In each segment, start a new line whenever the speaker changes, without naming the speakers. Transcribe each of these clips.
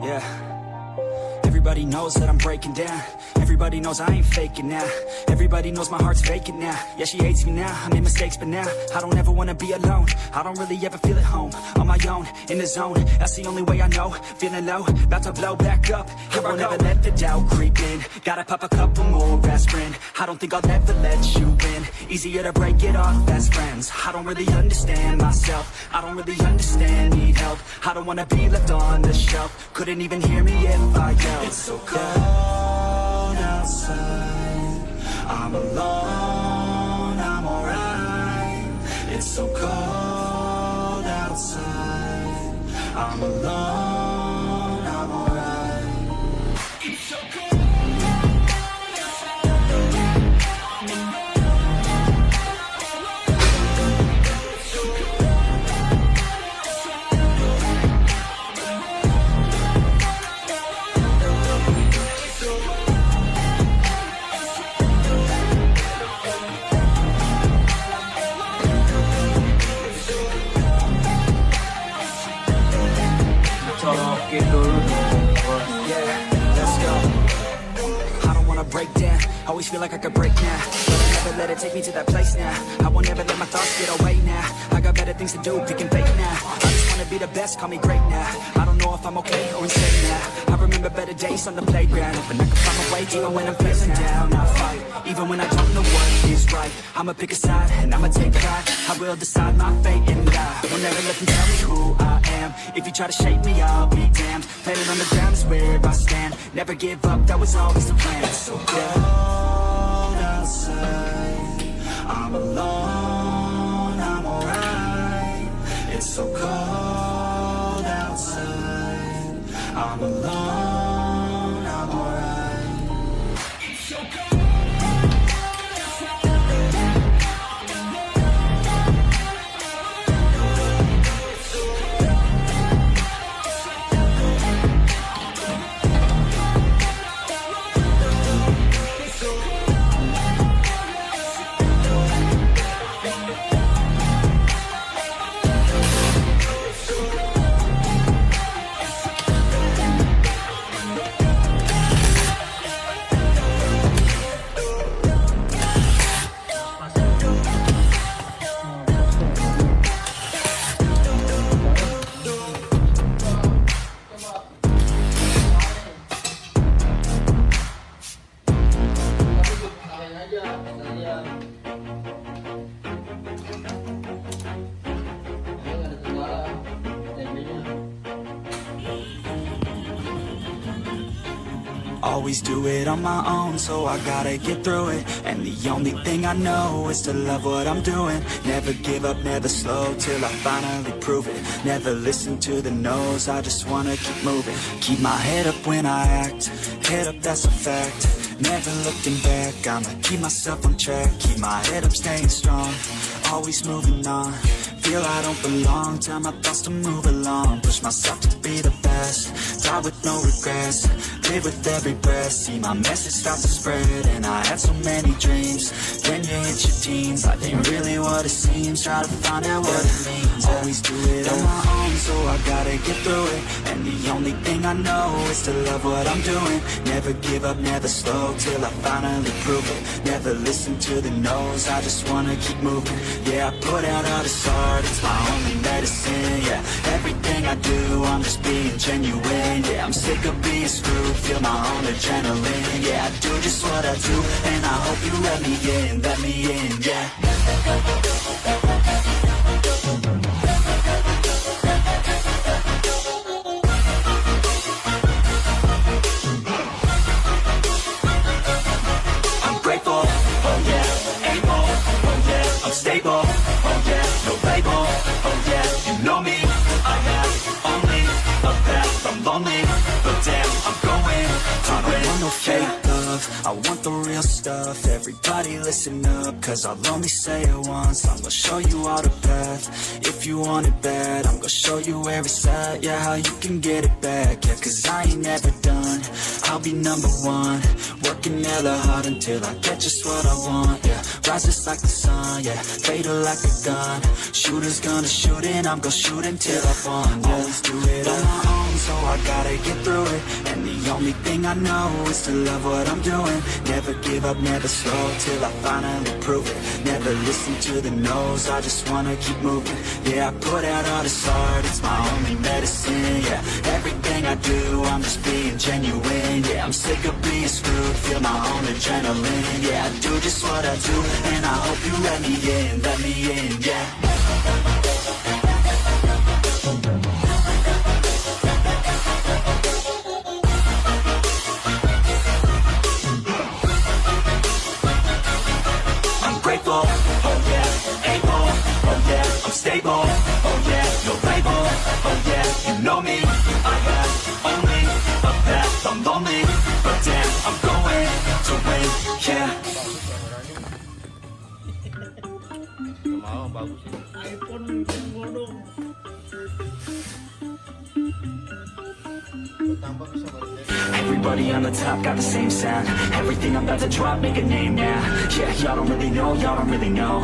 Yeah, everybody knows that I'm breaking down. Everybody knows I ain't faking now. Everybody knows my heart's vacant now. Yeah, she hates me now, I made mistakes but now I don't ever wanna be alone. I don't really ever feel at home. On my own, in the zone, that's the only way I know. Feeling low, about to blow back up. Here I won't ever let the doubt creep in. Gotta pop a couple more aspirin. I don't think I'll ever let you in. Easier to break it off best friends. I don't really understand myself. I don't really understand, need help. I don't wanna be left on the shelf. Couldn't even hear me if I yelled. It's so cold outside, I'm alone, I'm alright. It's so cold outside, I'm alone, I'm alright. It's so cold. Break down, always feel like I could break now, but I never let it take me to that place now. I won't ever let my thoughts get away now. I got better things to do, picking fake now. I just wanna be the best, call me great now. I don't know if I'm okay or insane now. I remember better days on the playground, hoping I can find my way even when I'm feeling down. I fight, even when I don't know what is right. I'ma pick a side and I'ma take pride. I will decide my fate and I will never let them tell me who I am. If you try to shape me, I'll be damned. Planet on the ground is where I stand. Never give up, that was always the plan. So cold outside, I'm alone, I'm alright. It's so cold outside, I'm alone, I'm alright. It's so cold. Always do it on my own, so I gotta get through it. And the only thing I know is to love what I'm doing. Never give up, never slow, till I finally prove it. Never listen to the no's, I just wanna keep moving. Keep my head up when I act, head up, that's a fact. Never looking back, I'ma keep myself on track. Keep my head up, staying strong, always moving on. Feel I don't belong, tell my thoughts to move along. Push myself to be the best, die with no regrets. Live with every breath, see my message start to spread. And I had so many dreams, then you hit your teens. Life ain't really what it seems, try to find out what it means. Always do it on my own, so I gotta get through it. And the only thing I know is to love what I'm doing. Never give up, never slow, till I finally prove it. Never listen to the no's, I just wanna keep moving. Yeah, I put out all this art, it's my only medicine. Yeah, everything I do, I'm just being genuine. Yeah, I'm sick of being screwed, feel my own adrenaline. Yeah, I do just what I do, and I hope you let me in, yeah. I'm grateful, oh yeah, able, oh yeah, I'm stable, oh yeah, no label, oh yeah, you know me, I have only a path, I'm lonely, but damn, I'm going to win. I don't want no fake love, love, I want the real stuff. Everybody listen up, cause I'll only say it once. I'm gonna show you all the path. If you want it bad, I'm gonna show you where it's at. Yeah, how you can get it back. Yeah, cause I ain't never done, I'll be number one. Working hella hard until I get just what I want. Yeah, rises like the sun, yeah, fatal like a gun. Shooters gonna shoot and I'm gonna shoot until I won. Yeah, always do it on my own, so I gotta get through it. And the only thing I know is to love what I'm doing. Never give up, never slow, till I finally prove it. Never listen to the no's, I just wanna keep moving. Yeah, I put out all this art, it's my only medicine. Yeah, everything I do, I'm just being genuine. Yeah, I'm sick of being screwed, feel my own adrenaline. Yeah, I do just what I do, and I hope you let me in, yeah. Grateful, oh yeah, able, oh yeah, I'm stable, oh yeah, no label, oh yeah, you know me, I have only a path, I'm lonely, but damn, I'm going to win, yeah. Everybody on the top got the same sound. Everything I'm about to drop, make a name now. Yeah, y'all don't really know, y'all don't really know.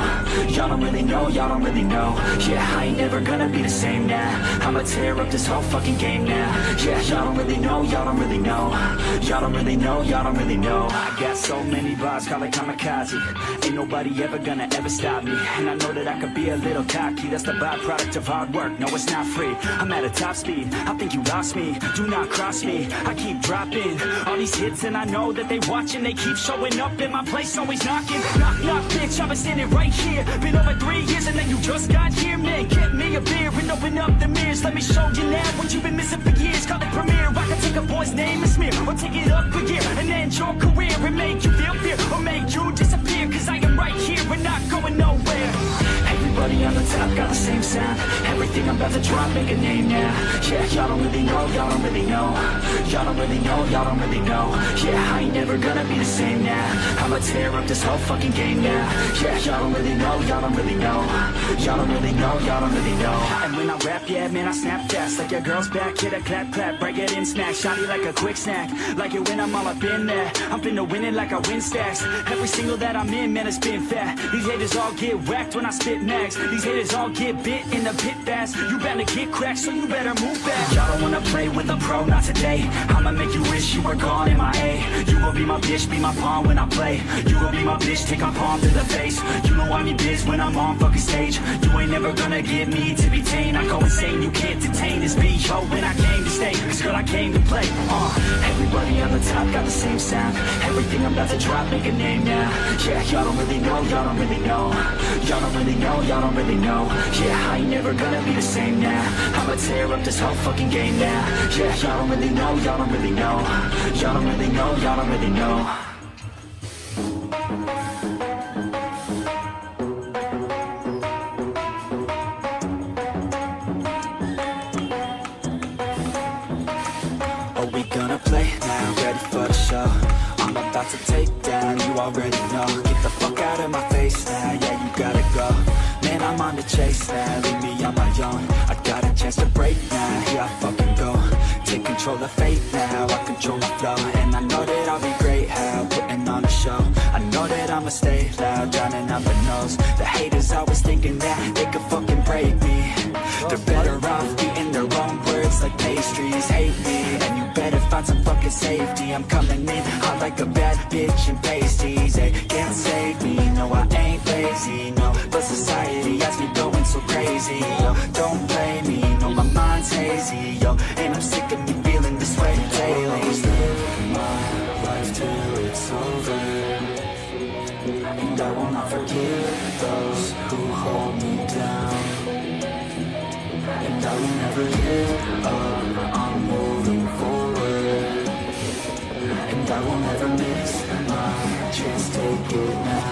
Y'all don't really know, y'all don't really know. Yeah, I ain't never gonna be the same now. I'ma tear up this whole fucking game now. Yeah, y'all don't really know, y'all don't really know. Y'all don't really know, y'all don't really know. I got so many bars, call it kamikaze. Ain't nobody ever gonna ever stop me. And I know that I could be a little cocky. That's the byproduct of hard work, no it's not free. I'm at a top speed, I think you lost me. Do not cross me, I keep dropping all these hits and I know that they watching. They keep showing up in my place, always knocking. Knock, knock, bitch, I've been standing right here. Been over 3 years and then you just got here. Man, get me a beer and open up the mirrors. Let me show you now what you've been missing for years. Call it premiere, I can take a boy's name and smear, or take it up a year and end your career and make you feel fear, or make you disappear. Cause I am right here and not going nowhere. Everybody on the top got the same sound. Everything I'm about to drop, make a name now. Yeah, y'all don't really know, y'all don't really know. Y'all don't really know, y'all don't really know. Yeah, I ain't never gonna be the same now. I'ma tear up this whole fucking game now. Yeah, y'all don't really know, y'all don't really know. Y'all don't really know, y'all don't really know. And when I rap, yeah, man, I snap fast. Like your girl's back, hit a clap, clap, break it in, smack. Shiny like a quick snack, like it when I'm all up in there. I'm finna win it like I win stacks. Every single that I'm in, man, it's been fat. These haters all get whacked when I spit max. These haters all get bit in the pit fast. You better get cracked, so you better move back. Y'all don't wanna play with a pro, not today. I'ma make you wish you were gone in my A. You gon' be my bitch, be my pawn when I play. You gon' be my bitch, take my palm to the face. You know I'm your biz when I'm on fucking stage. You ain't never gonna get me to be tame. I go insane, you can't detain this beat, yo, when I came to stay. Cause girl, I came to play. Everybody on the top got the same sound. Everything I'm about to drop, make a name now. Yeah, y'all don't really know, y'all don't really know. Y'all don't really know, y'all don't really know. Yeah, I ain't never gonna be the same now. I'ma tear up this whole fucking game now. Yeah, y'all don't really know, y'all don't really know. Y'all don't really know, y'all don't really know. Are we gonna play now? Ready for the show? I'm about to take down, you already know. Get the fuck out of my face now, yeah, you gotta go. Man, I'm on the chase now, leave me on my own. I got a chance to break now, here I fucking go. Take control of fate now, I control my flow. And I know that I'll be great, how putting on a show. I know that I'ma stay loud, drowning out the nose. The haters always thinking that they could fucking break me. They're better off eating their own words like pastries. Hate me, and you better find some fucking safety. I'm coming in hot like a bad bitch in pasties. They can't save me, no I ain't lazy, no. But society has me going so crazy, yo. Don't blame me, no my mind's hazy, yo. And I'm sick of me feeling this way daily. I'll always live my life till it's over, and I will not forgive those who hold me down. And I will never give up, I'm moving forward. And I will never miss my chance, take it now.